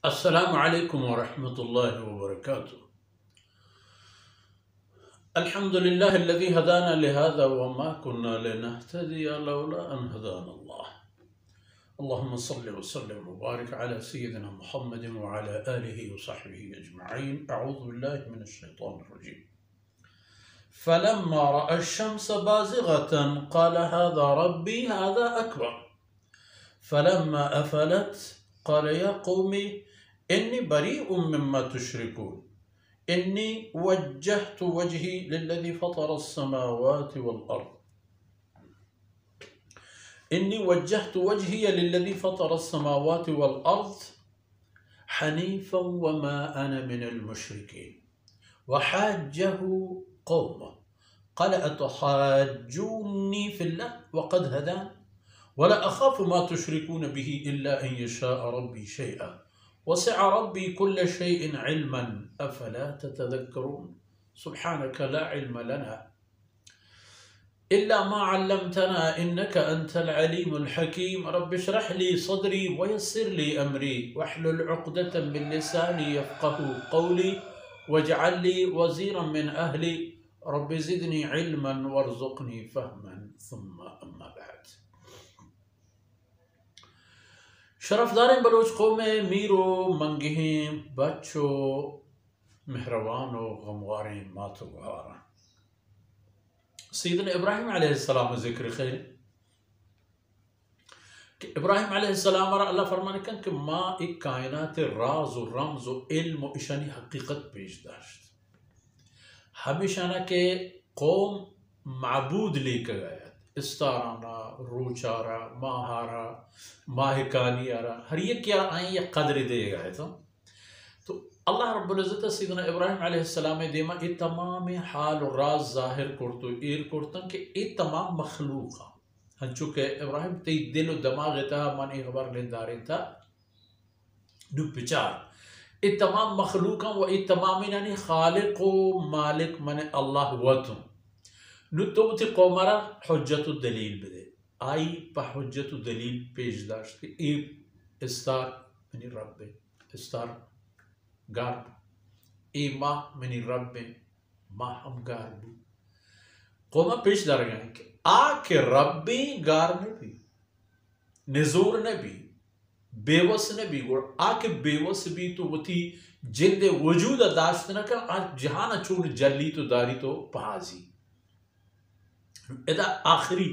अस्सलामु अलैकुम वरहमतुल्लाहि वबरकातुह। अल्हम्दुलिल्लाहिल्लज़ी हदाना लिहाज़ा वमा कुन्ना लिनहतदिया लौला अन हदानल्लाह। अल्लाहुम्मा सल्लि व सल्लिम व बारिक अला सय्यिदिना मुहम्मदिन व अला आलिहि व सहबिहि अजमईन। अऊज़ु बिल्लाहि मिनश शैतानिर रजीम। फलम्मा रअा अश-शम्स बाज़िग़तन क़ाल हाज़ा रब्बी हाज़ा अकबर फलम्मा अफ़लत क़ाल या क़ौमी इन्नी बरीउम मिम्मा तुश्रिकून इन्नी वज्जहतु वजही लिल्लज़ी फ़तरस-समावाति वल अर्ज़ इन्नी वज्जहतु वजहिय लिल्लज़ी फ़तरस-समावाति वल अर्ज़ हनीफ़न वमा अना मिनल मुश्रिकीन वहाज्जहु क़ौमुहु क़ाल अतुहाज्जूनी फ़िल्लाह वक़द हदान वला अख़ाफ़ु मा तुश्रिकून बिही इल्ला अन यशाअ रब्बी शैअन वसिअ रब्बी कुल्ल शैइन इल्मन अफ़ला ततज़क्करून सुब्हानक ला इल्म लना इल्ला मा अल्लमतना इन्नका अंतल अलीमुल हकीम रब्बि इश्रह ली सदरी वयस्सिर ली अमरी वहलुल उक़दतम मिन लिसानी यफ़क़हू क़ौली वजअल ली वज़ीरन मिन अहली रब्बि ज़िदनी इल्मन वरज़ुक़नी फ़हमन सुम्मा अम्मा बाद। शरफदार बलोच कौम मीरो मंगहें बच्चों मेहरबानों गमवारें मातोवारा सैयदना इब्राहिम अलैहिस्सलाम ज़िक्र खैर कि इब्राहिम अलैहिस्सलाम और अल्लाह फरमाने कन कि माँ एक कायनात राज और रमज और इल्म और इशानी हकीकत पेश दाश्त हमेशा ना के कौम माबूद लेकर गया इस्ताराना रोचारा माहारा माहिकानियारा हर ये क्या आए या कदर देगा है तो अल्लाह रब्बुल इज़्ज़त सैयदना इब्राहिम अलैहिस्सलाम देमा ये तमाम हाल और राज जाहिर करतो एर करतन के ये तमाम मखलूक हंचु के इब्राहिम ते दिल और दिमाग था माने खबर लेंदारे था दु विचार ये तमाम मखलूक व ये तमाम यानी खालिक व मालिक माने अल्लाह वतु नुतुबती कौमरा हुज्जतु दलील बदे आई पा हुज्जतु दलील पेश दाश्त कि ए इस्तार मनी रब इस्तार गार्ब ए माह मनी रब माह हम गार्ब कौमा पेश दार गए कि आके रब्बी गार ने भी निजूर ने भी बेवस ने भी और आके बेवस भी तो वती जिंदे वजूद दाश्त न का आज जहान चून जली तो दारी तो पहाजी इदा आखिरी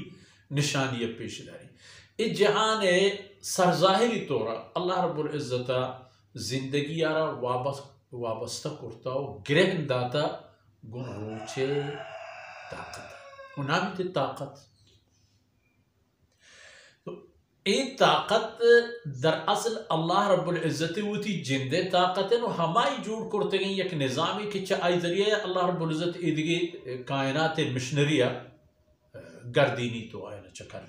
निशानी पेशदारी इस जहान सरजाहिरी तौर अल्लाह रब्बुल इज़्ज़त जिंदगी यारा वाबस्ता करता हो ग्रहण दाता गुण रोचे ताकत उनाम थे ताकत तो ये ताकत दरअसल अल्लाह रब्बुल इज़्ज़त वती जिंदे ताकत है हमारी जोड़ करते गए एक निज़ामी कि आई जरिए अल्लाह रब्बुल इज़्ज़त इधगे कायनात मिशनरिया गर्दीनी तो आए न चकर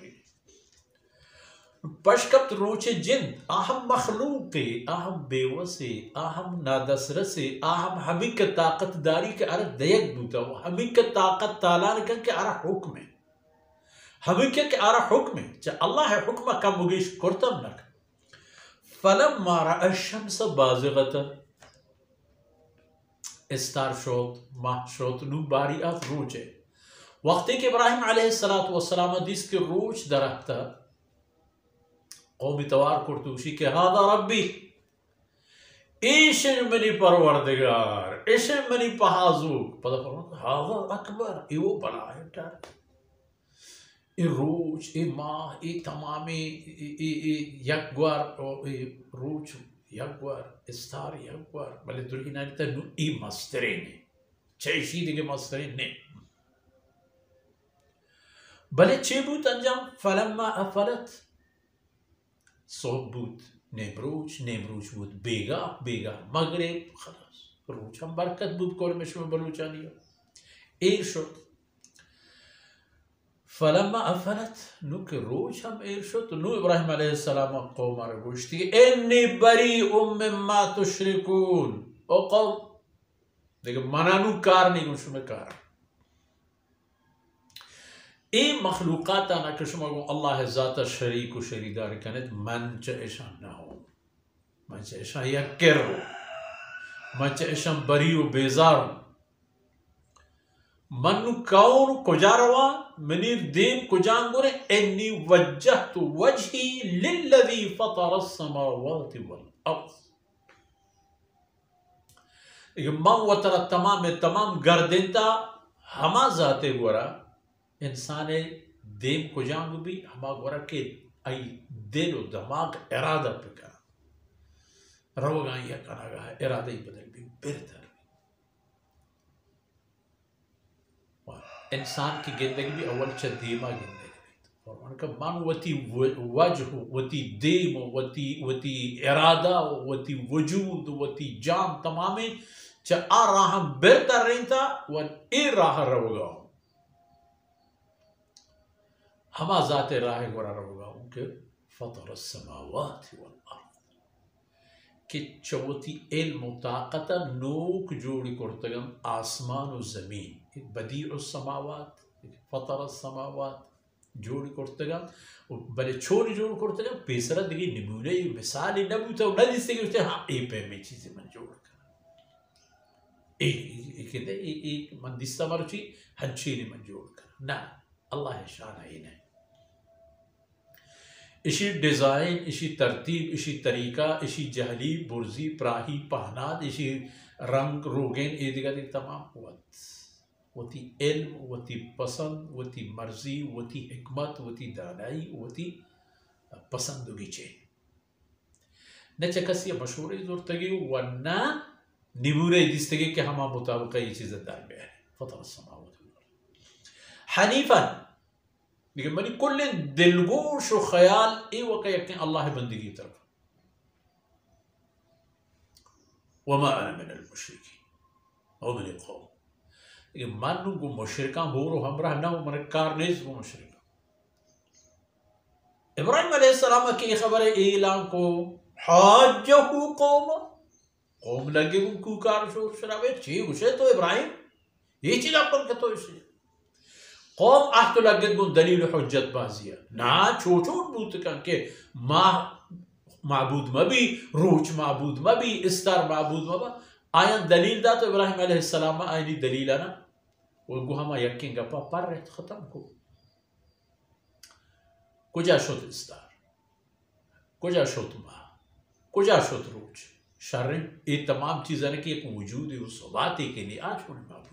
पशकप्त रोचे जिंद आहम मखलूक आहम बेवसे आहम नादसरसे आहम हमी के ताकत दारी के अरे दयक बूता हमी के ताकत ताला ने के अरे हुक्म है हमी के अरे हुक्म है चा अल्लाह है हुक्म का मुगेश करतम नक फलम्मा रअा अश-शम्स बाज़िग़तन इस्तार शोत माह शोत नु बारियात रोचे वक्ती के इब्राहिम अलैहिस्सलाम हदीस के रोच दरख्ता कौमी तवार कुर्तुशी के हादा रब्बी ईशन मनी परवरदिगार ईशन मनी पहाजूक पता फरमा हादा अकबर इवो बड़ा है टार ए रोच ए माह ए तमामे यकवार ए रोच यकवार इस्तार यकवार भले दुर्गी नानी तनु ई मस्तरे ने चैशी दिगे मस्तरे ने भले चेबूत अंजाम फलम्मा अफलत सोबूत नेमरूच बूत बेगा बेगा मगरिब खलास रोच हम बरकत बूत कोल में बलूचानिया एरशुत फलम्मा अफलत नु के रोच हम एरशुत नु इब्राहिम अलैहिस्सलाम कौम मारे गोश्ती इन्नी बरीउम मिम्मा तुश्रिकून ओ कौम देखो मनानु कार नहीं उसमें कार ए मखलूक़ात आना कि शुमा अल्लाह ज़ात शरीक व शरीदार कनत मन च ऐसा ना हो manche ishan yakkeru manche ishan bariu bezaru manu kaunu kujarawa منير ديم كجانغوري إني وجهت وجهي للذي فطر السماوات والأرض. ما وتر التمام قردنتا هما ذاته غورا إنسان ديم كجانغو بي هما غورا كي أي دل و دماغ إرادة بكا روغان يكنا إرادة بدل بي بهتر. इंसान की जिंदगी भी अव्वल चंदीमा जिंदगी फरमान का मान वती वजह वती देम वती इरादा वती वजूद वती जान तमामे च आ राह बेहतर रहता वन ए राह रहोगा हमा जाते राह गोरा रहोगा उनके फतर समावात वल अर्द कि चवती इल्म ताकत नोक जोड़ी करतगन आसमान और जमीन बदीउ समावात फतर समावात जोड़ी करतगा बले छोरी जोड़ करतगा पेसरा दिगी नमूने मिसाल नबूता नदी से कि हां ए पे में चीज मन जोड़ कर एक मन दिस्ता मरची हंची मन जोड़ कर ना अल्लाह शान है ने इसी डिजाइन इसी तरतीब इसी तरीका इसी जहली बुर्जी प्राही पहनाद इसी रंग रोगेन ए दिगा तमाम वत वती इल्म वती पसंद वती मर्जी वती हिकमत वती दानाई वती पसंदगी चे न चकसी मशहूर जोरतगी वरना निबूरे दिस्तगी के हमा मुताबिक ये चीज़ दार में है फतर समावत हनीफन लेकिन मनी कुल दिलगोश व ख्याल ए वक़्त यकीन अल्लाह बंदगी तरफ वमा अना मिनल मुशरिकीन और मिन कौम मानू को मुशरिका बोरो हमरा ना मन कारनेस को मुशरिका इब्राहिम अलैहिस्सलाम की खबर ऐलान को हाजहु कौम लगे को कार शो शराबे छी उसे तो इब्राहिम ये चीज अपन के तो इसे कौम आहत लगे को दलील हुज्जत बाजिया ना छोटो बूत का के माबूद मबी रोच माबूद मबी इस्तार माबूद मबा आयन दलील दा तो इब्राहिम अलैहिस्सलाम आयनी दलील ना वो हमा यकीन का पर खत्म को कुजा शोत इस्तार कुजा शोत मा कुजा शोत रोच शर्र ये तमाम चीज़ें कि एक वजूद है उस बात के लिए आज होने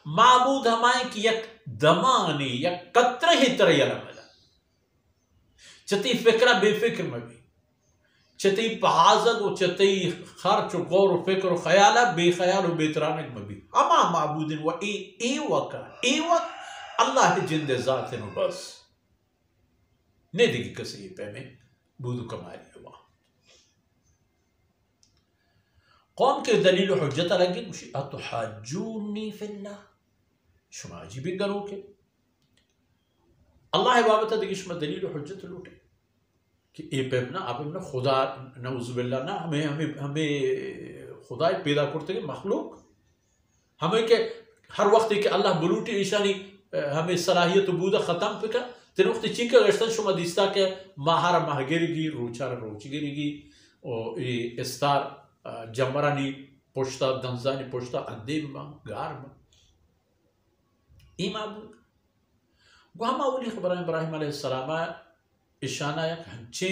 माबूद हमारे की एक दमानी या कत्र ही तरह यार चती फिक्रा बेफिक्र में भी चती पहाजत और चती खर्च और गौर और फिक्र और ख्याल बेख्याल और बेतरानक में भी अमा माबूदिन व ए वक़्त अल्लाह जिंद ज़ात है बस ने दिखी कसी पे में बूदू कमारी हुआ कौम के दलील हुज्जत लगी मुशी अतुहाजूनी फिल्लाह शुमा अजीब गनो के अल्लाह बाबत दिगिश में दलील हुज्जत लूटे कि ए पेमना आप ना खुदा नउज़ुबिल्लाह ना हमें खुदा पैदा करते के मखलूक हमें के हर वक्त के अल्लाह बुलूटी ईशानी हमें सलाहियत बूदा ख़त्म पे का तेरे वक्त चीका गश्तन शुमा दिस्ता के माहारा महगिरगी रोचार रोचगिरगी और ये इस्तार जमरानी पोश्ता दंजानी पोश्ता अद्दीम में गार में इमाबूद वहाँ मावली खबर इब्राहिम अलैहिस्सलाम इशाना एक हंचे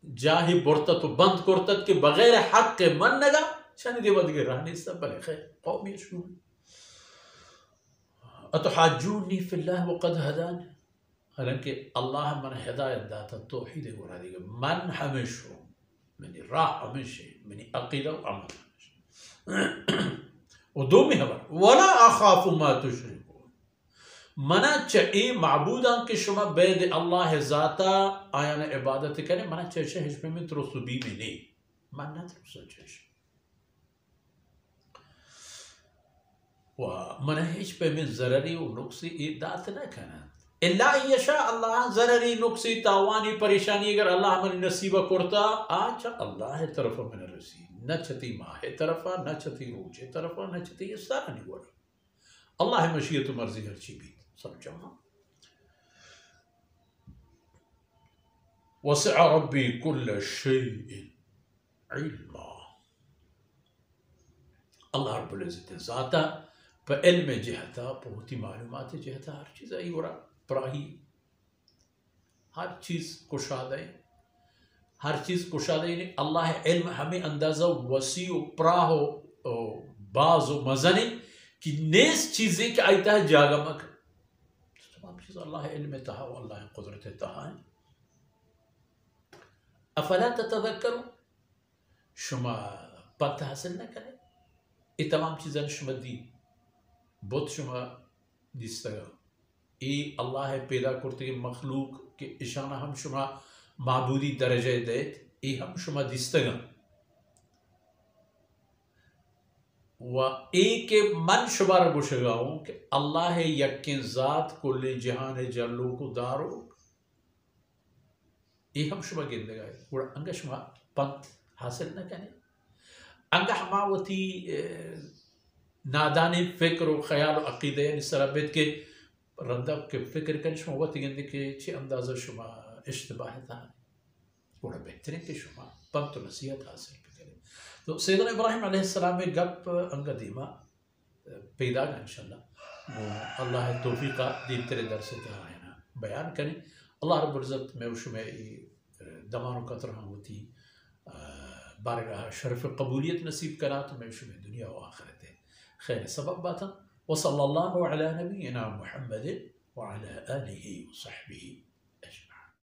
जाहि बोरता तो बंद करता के बगैर हक के मन नगा शानी देवद के रहने सब बले खैर कौम यशू अतुहाजूनी फिल्लाह वक़द हदान हालांकि अल्लाह मन हिदायत दाता तौहीद गुरा देगा मन हमेशा मनी राह हमेशा मनी अक़ीदा व अमल और दो में खबर वला अखाफु मा तुशरिकून मना चे माबूदान के शुमा बेद अल्लाह ज़ाता आयान इबादत करे मना चे हिस्मे में तरसुबी में नहीं मना तरसुच व मना हिस्मे में ज़ररी और नुक्सी इदात न करना इल्ला यशा अल्लाह ज़ररी नुक्सी तावानी परेशानी अगर अल्लाह मन नसीब करता आचा अल्लाह तरफ मन रसी न छती माह तरफा न छती रोज तरफा न छती ये सारा नहीं बोला अल्लाह मशीयत मर्जी हर चीज भी समझो वसिअ रब्बी कुल्ल शैइन इल्मा। अल्लाह रब्बुल इज़्ज़त ज़ाता पे इल्म जहता बहुत ही मालूमात जहता हर चीज़ आई वरा प्राही हर चीज़ कुशादे हर चीज़ कुशादे ने अल्लाह इल्म हमें अंदाज़ा वसी प्राहो बाज़ मज़ने कि नेस चीज़ें के आयता है जागमक तमाम चीज़ अल्लाह इल्म तहा अल्लाह कुदरत तहा है। अफला ततज़क्करू शुमा पता हासिल न करें ये तमाम चीज़ें शुमा दी बहुत शुमा दिस्तगा ये अल्लाह पैदा करते मखलूक के इशाना हम शुमा माबूदी दर्जे देत ये हम शुमा दिस्तगा व एक मन शुमार बुशगाओं कि अल्लाह यक्किन ज़ात कुल्ले जहान जल्लो को दारो ये हम शुमा गिंदगा और अंग शुमा पंथ हासिल न करें अंग हमावती नादानी फ़िक्र व ख्याल व अक़ीदे सरबत के रंदब के फ़िक्र कर शुमा वत गिंद के चे अंदाज़ा शुमा इश्तिबाह था बड़ा बेहतरीन के शुमा पंथ नसीहत हासिल करें। तो सैयदना इब्राहिम अलैहिस्सलाम में गप अंग दीमा पैदा इंशाअल्लाह अल्लाह तौफीक़ा दीन तेरे दर से कहा है ना बयान करें अल्लाह रब्बुल इज़्ज़त में उसमें दमानों का तरह होती बारगाह शरफ कबूलियत नसीब करा तो मैं उसमें दुनिया व आखिरत है खैर सबब बात व सल्लल्लाहु अला नबीना मुहम्मद व अला आलिहि व सहबिही।